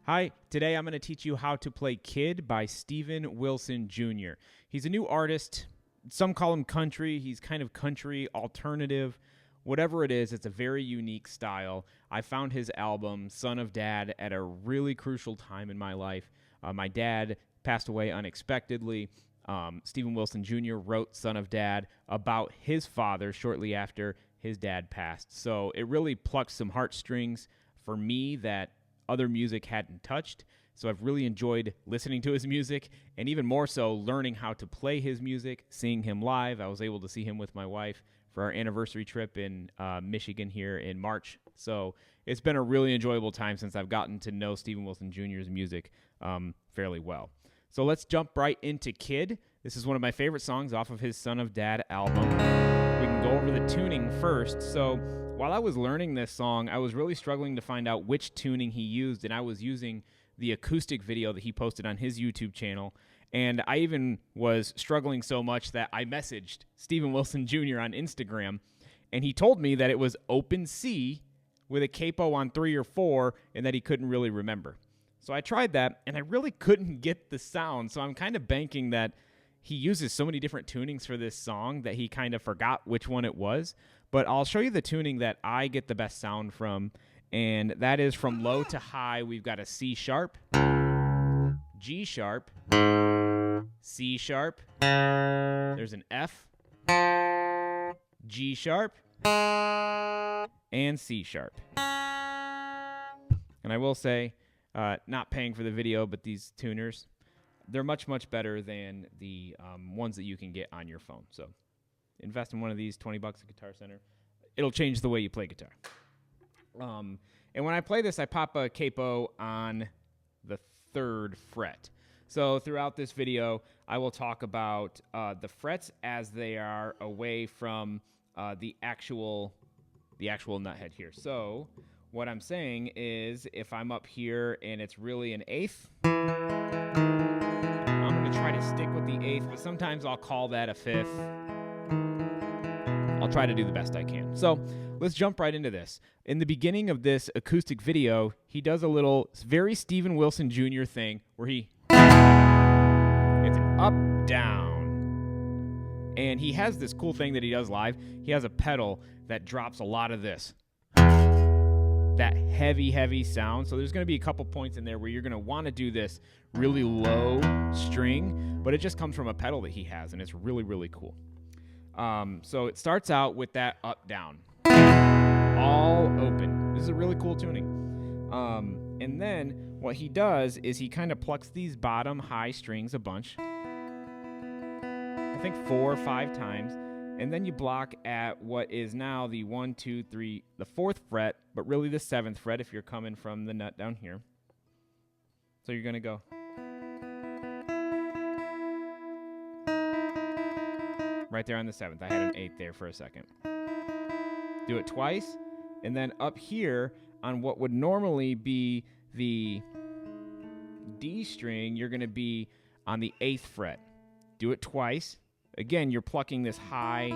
Hi, today I'm going to teach you how to play Kid by Steven Wilson Jr. He's a new artist. Some call him country. He's kind of country, alternative, whatever it is. It's a very unique style. I found his album, Son of Dad, at a really crucial time in my life. My dad passed away unexpectedly. Steven Wilson Jr. wrote Son of Dad about his father shortly after his dad passed. So it really plucked some heartstrings for me that other music hadn't touched. So I've really enjoyed listening to his music, and even more so learning how to play his music, seeing him live. I was able to see him with my wife for our anniversary trip in Michigan here in March. So it's been a really enjoyable time since I've gotten to know Steven Wilson Jr.'s music fairly well. So let's jump right into Kid. This is one of my favorite songs off of his Son of Dad album. We can go over the tuning first. So while I was learning this song, I was really struggling to find out which tuning he used, and I was using the acoustic video that he posted on his YouTube channel. And I even was struggling so much that I messaged Steven Wilson Jr. on Instagram, and he told me that it was open C with a capo on 3 or 4, and that he couldn't really remember. So I tried that, and I really couldn't get the sound. So I'm kind of banking that he uses so many different tunings for this song that he kind of forgot which one it was. But I'll show you the tuning that I get the best sound from, and that is from low to high. We've got a C sharp, G sharp, C sharp, there's an F, G sharp, and C sharp. And I will say, not paying for the video, but these tuners, they're much, much better than the ones that you can get on your phone. So invest in one of these, $20 at Guitar Center. It'll change the way you play guitar. And when I play this, I pop a capo on the 3rd fret. So throughout this video, I will talk about the frets as they are away from the actual nuthead here. So what I'm saying is, if I'm up here and it's really an 8th, I'm going to try to stick with the 8th, but sometimes I'll call that a 5th. I'll try to do the best I can. So let's jump right into this. In the beginning of this acoustic video, he does a little very Steven Wilson Jr. thing where it's an up, down. And he has this cool thing that he does live. He has a pedal that drops a lot of this. That heavy, heavy sound. So there's going to be a couple points in there where you're going to want to do this really low string, but it just comes from a pedal that he has, and it's really, really cool. So it starts out with that up, down, all open. This is a really cool tuning. And then what he does is he kind of plucks these bottom high strings a bunch. I think 4 or 5 times. And then you block at what is now the 1, 2, 3, the 4th fret, but really the 7th fret if you're coming from the nut down here. So you're going to go. Right there on the 7th. I had an 8th there for a second. Do it twice. And then up here on what would normally be the D string, you're going to be on the 8th fret. Do it twice. Again, you're plucking this high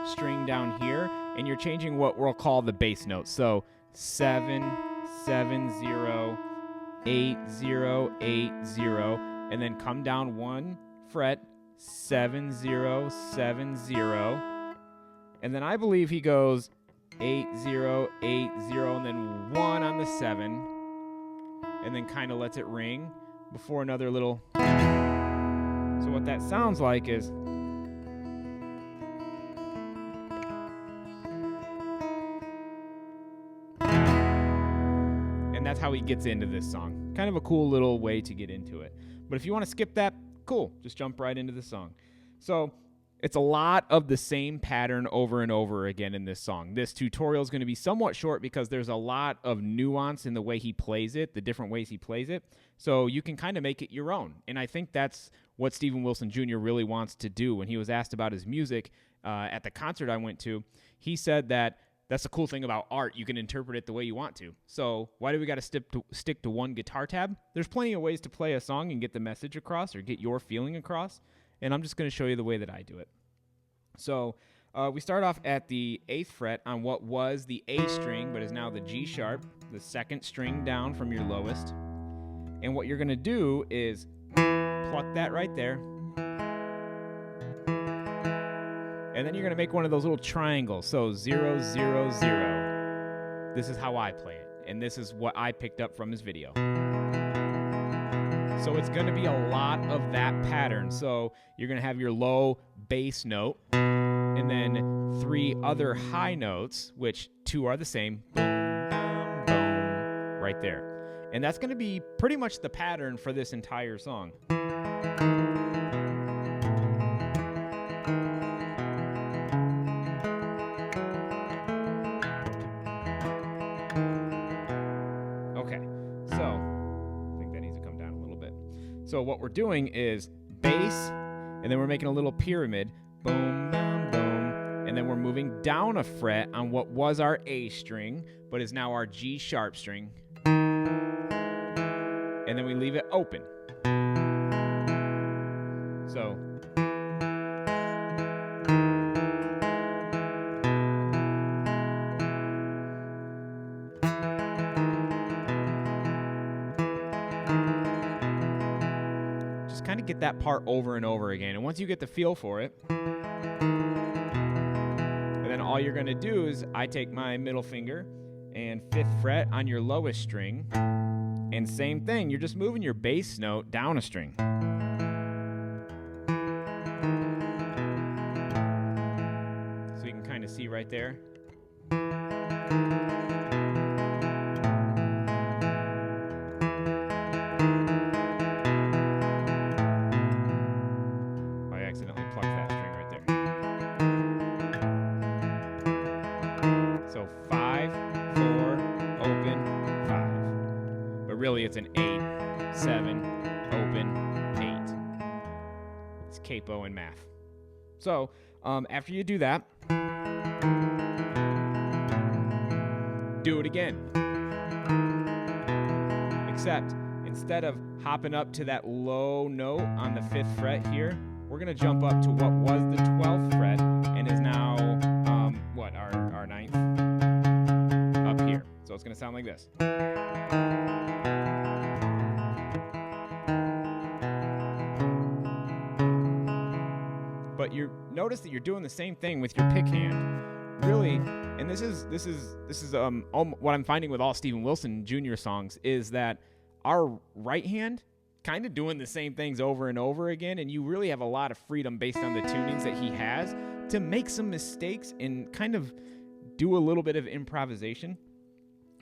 string down here, and you're changing what we'll call the bass note. So 7, 7, 0, 8, 0, 8, 0, and then come down 1 fret, 7, 0, 7, 0. And then I believe he goes 8, 0, 8, 0, and then 1 on the 7, and then kind of lets it ring before another little. So what that sounds like is. And that's how he gets into this song. Kind of a cool little way to get into it. But if you want to skip that, cool. Just jump right into the song. So it's a lot of the same pattern over and over again in this song. This tutorial is going to be somewhat short because there's a lot of nuance in the way he plays it, the different ways he plays it. So you can kind of make it your own. And I think that's what Steven Wilson Jr. really wants to do. When he was asked about his music at the concert I went to, he said that that's the cool thing about art. You can interpret it the way you want to. So why do we got to stick to one guitar tab? There's plenty of ways to play a song and get the message across or get your feeling across. And I'm just going to show you the way that I do it. So we start off at the 8th fret on what was the A string, but is now the G sharp, the 2nd string down from your lowest. And what you're going to do is pluck that right there. And then you're going to make one of those little triangles. So 0, 0, 0. This is how I play it. And this is what I picked up from his video. So it's going to be a lot of that pattern. So you're going to have your low bass note, and then 3 other high notes, which 2 are the same. Boom, boom, boom, right there. And that's going to be pretty much the pattern for this entire song. Okay, so I think that needs to come down a little bit. So what we're doing is bass, and then we're making a little pyramid. Boom, boom, boom. And then we're moving down a fret on what was our A string, but is now our G sharp string. And then we leave it open. So just kind of get that part over and over again. And once you get the feel for it, and then all you're going to do is I take my middle finger and 5th fret on your lowest string. And same thing, you're just moving your bass note down a string. So you can kind of see right there. I accidentally plucked that string right there. So 5, 4, open, 5. But really it's an 8, 7, open, 8. It's capo in math. So after you do that, do it again. Except instead of hopping up to that low note on the 5th fret here, we're going to jump up to what was the 12th fret and is now, our 9th? Up here. So it's going to sound like this. But you notice that you're doing the same thing with your pick hand. Really, and this is what I'm finding with all Steven Wilson Jr. songs is that our right hand kind of doing the same things over and over again, and you really have a lot of freedom based on the tunings that he has to make some mistakes and kind of do a little bit of improvisation.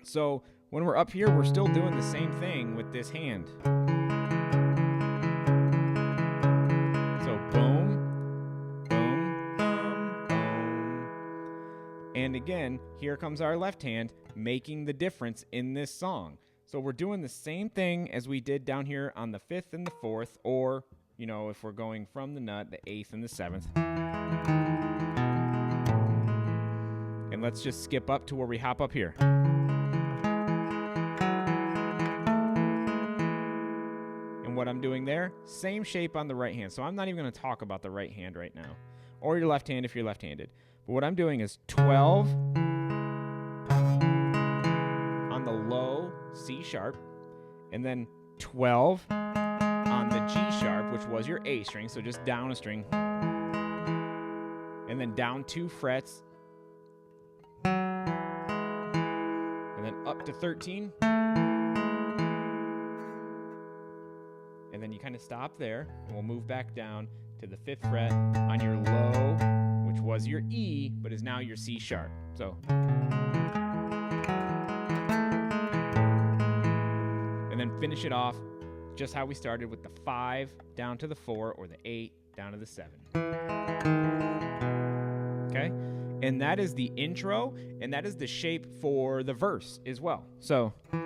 So when we're up here, we're still doing the same thing with this hand. So boom, boom, boom, boom. And again, here comes our left hand making the difference in this song. So we're doing the same thing as we did down here on the 5th and the 4th, or, you know, if we're going from the nut, the 8th and the 7th. And let's just skip up to where we hop up here. And what I'm doing there, same shape on the right hand. So I'm not even going to talk about the right hand right now, or your left hand if you're left-handed. But what I'm doing is 12 on the low C sharp, and then 12 on the G sharp, which was your A string, so just down a string, and then down 2 frets, and then up to 13, and then you kind of stop there, and we'll move back down to the 5th fret on your low, which was your E, but is now your C sharp. So, and then finish it off just how we started with the 5 down to the 4, or the 8 down to the 7. Okay? And that is the intro, and that is the shape for the verse as well. So, 5,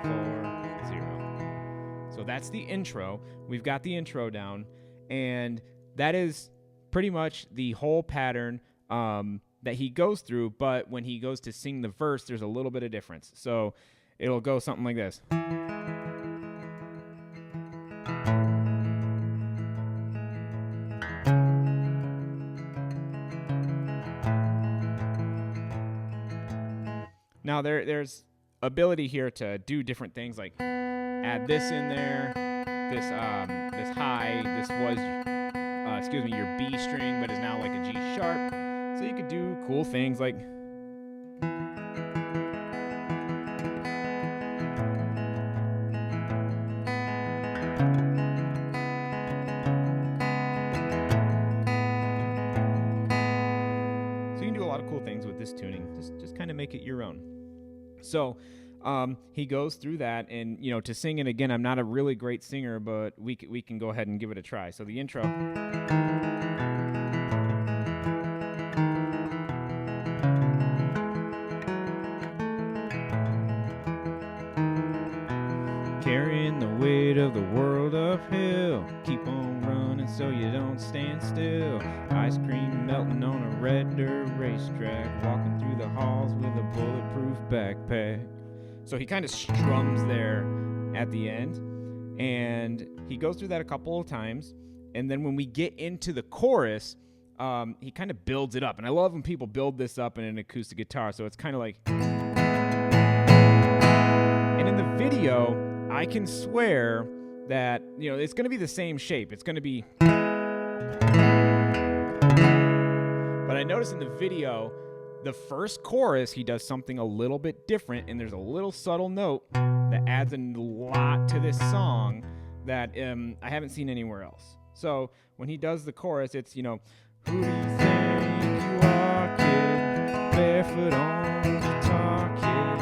4, 0. So that's the intro. We've got the intro down, and that is pretty much the whole pattern that he goes through, but when he goes to sing the verse, there's a little bit of difference. So it'll go something like this. Now there's ability here to do different things, like add this in there, this high, this was your B string, but is now like a G sharp. So you could do cool things like tuning, just kind of make it your own. So he goes through that, and to sing it again, I'm not a really great singer, but we can go ahead and give it a try. So the intro. Carrying the weight of the world uphill, keep on running so you don't stand still. Ice cream melting on a red dirt racetrack, walking through the halls with a bulletproof backpack. So he kind of strums there at the end, and he goes through that a couple of times, and then when we get into the chorus, he kind of builds it up. And I love when people build this up in an acoustic guitar, so it's kind of like... And in the video, I can swear that, it's going to be the same shape. It's going to be... But I noticed in the video, the first chorus, he does something a little bit different, and there's a little subtle note that adds a lot to this song that I haven't seen anywhere else. So when he does the chorus, it's, who do you think you are, kid? Barefoot on the guitar, kid.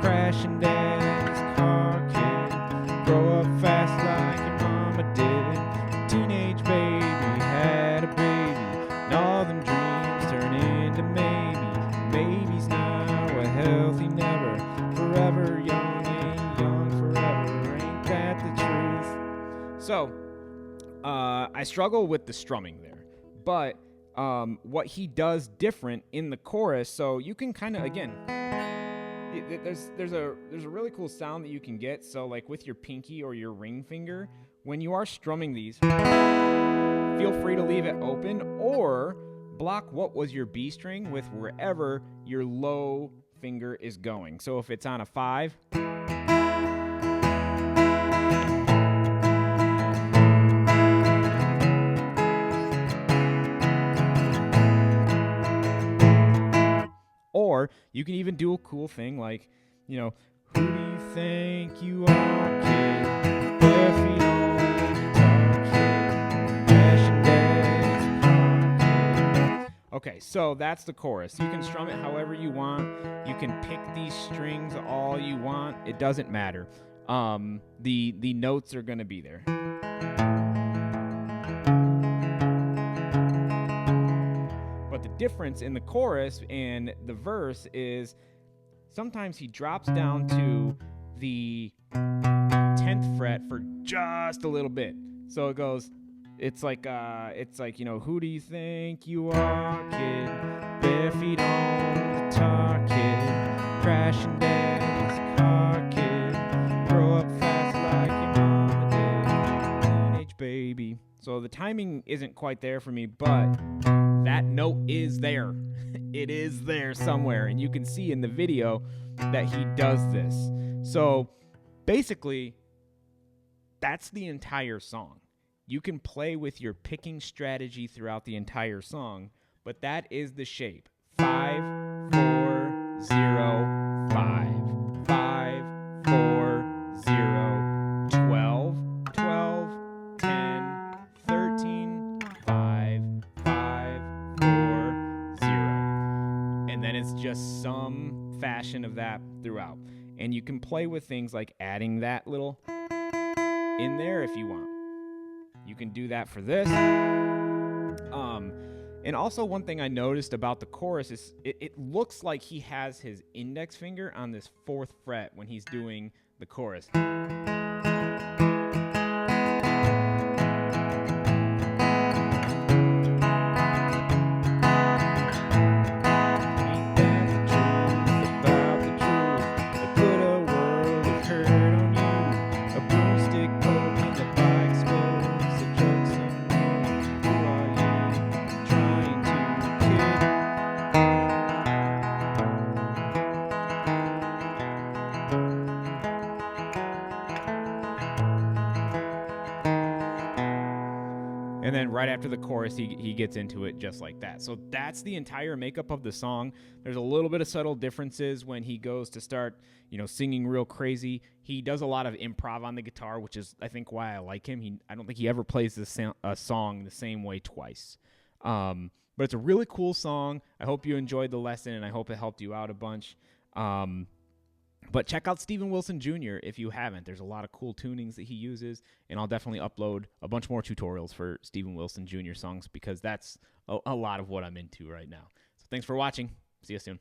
Crashing daddy's car, kid. Grow up fast like your mama did. Teenage baby had a baby, and all them dreams turn into maybe. Baby's now a healthy never. Forever young ain't young forever. Ain't that the truth? So, I struggle with the strumming there. But what he does different in the chorus, so you can kind of, again... There's a really cool sound that you can get. So like with your pinky or your ring finger, when you are strumming these, feel free to leave it open or block what was your B string with wherever your low finger is going. So if it's on a 5, or you can even do a cool thing like, who do you think you are, kid? Bare feet on the guitar, kid. Crashing daddy's car, kid. Okay, so that's the chorus. You can strum it however you want. You can pick these strings all you want. It doesn't matter. The notes are going to be there. But the difference in the chorus and the verse is sometimes he drops down to the 10th fret for just a little bit. So it goes, it's like, who do you think you are, kid? Bare feet on the guitar, kid. Crashing daddy's car, kid. Grow up fast like your mama did. Teenage baby. So the timing isn't quite there for me, but that note is there. It is there somewhere, and you can see in the video that he does this. So basically, that's the entire song. You can play with your picking strategy throughout the entire song, but that is the shape. 5, 4, 0, 5. 5, 4, 0, 12, 12, 10, 13, 5, 5, 4, 0. And then it's just some fashion of that throughout. And you can play with things like adding that little in there if you want. You can do that for this. And also one thing I noticed about the chorus is it looks like he has his index finger on this 4th fret when he's doing the chorus. And then right after the chorus, he gets into it just like that. So that's the entire makeup of the song. There's a little bit of subtle differences when he goes to start, singing real crazy. He does a lot of improv on the guitar, which is, I think, why I like him. I don't think he ever plays a song the same way twice. But it's a really cool song. I hope you enjoyed the lesson, and I hope it helped you out a bunch. But check out Steven Wilson Jr. if you haven't. There's a lot of cool tunings that he uses, and I'll definitely upload a bunch more tutorials for Steven Wilson Jr. songs because that's a lot of what I'm into right now. So thanks for watching. See you soon.